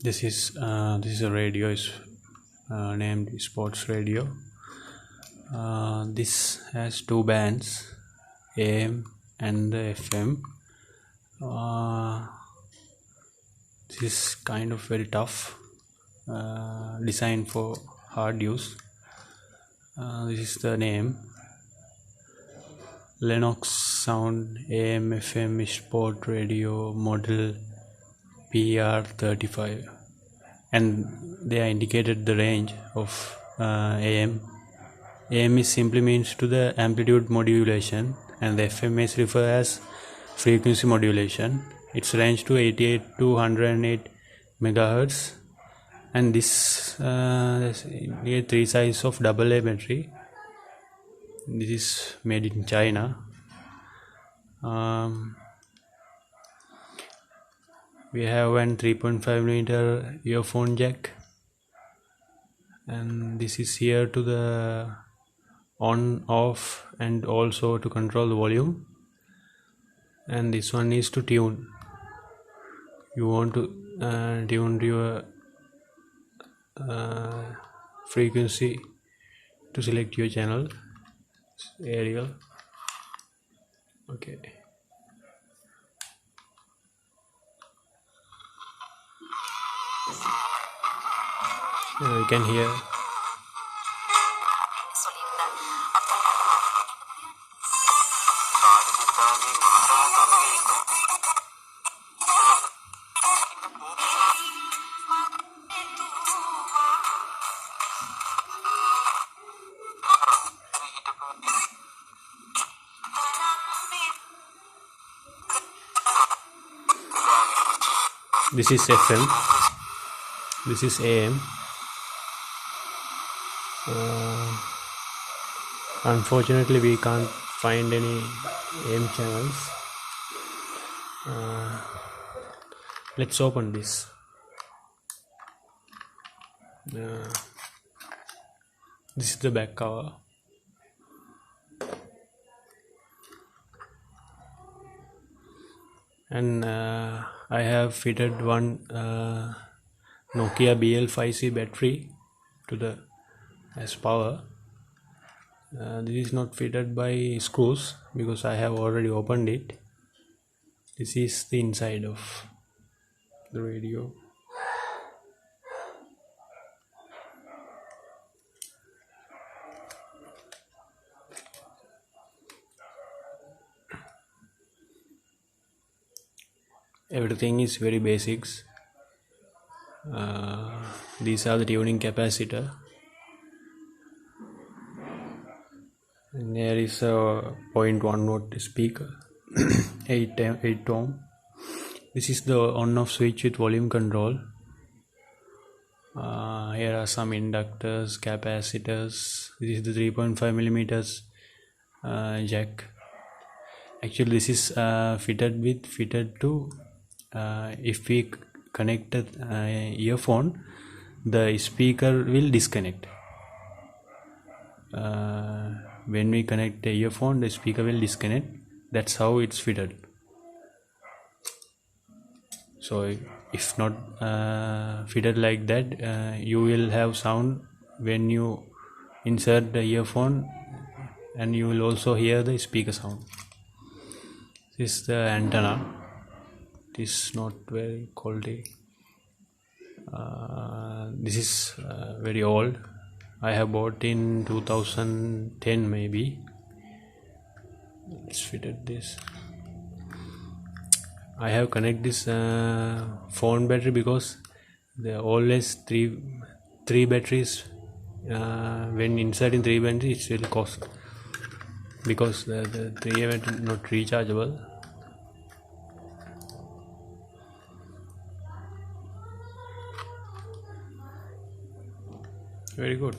This is a radio. Is named sports radio. This has two bands, AM and the FM. This is kind of very tough, designed for hard use. This is the name, Lenoxx Sound AM FM Sport Radio Model PR35, and they are indicated the range of AM. AM is simply means to the amplitude modulation, and the FM is referred as frequency modulation. Its range to 88 to 108 megahertz, and this is 3 size of AA battery. This is made in China. We have one 3.5mm earphone jack, and this is here to the on off and also to control the volume, and this one is to tune. You want to tune your frequency to select your channel, aerial. Okay, you can hear. This is FM, this is AM. Unfortunately, we can't find any AM channels. Let's open this. This is the back cover. And I have fitted one Nokia BL5C battery to the as power. This is not fitted by screws because I have already opened it. This is the inside of the radio. Everything is very basics. These are the tuning capacitor, and there is a 0.1 watt speaker, 8 ohm. This is the on-off switch with volume control. Here are some inductors, capacitors. This is the 3.5mm jack. Actually, this is fitted to. If we connect the earphone, the speaker will disconnect. When we connect the earphone, the speaker will disconnect. That's how it's fitted. So if not fitted like that, you will have sound when you insert the earphone, and you will also hear the speaker sound. This is the antenna. It is not very quality. This is very old. I have bought in 2010 maybe. Let's fitted this. I have connected this phone battery because there are always three batteries. When inserting 3 batteries, it will cost because the 3 battery not rechargeable. Very good.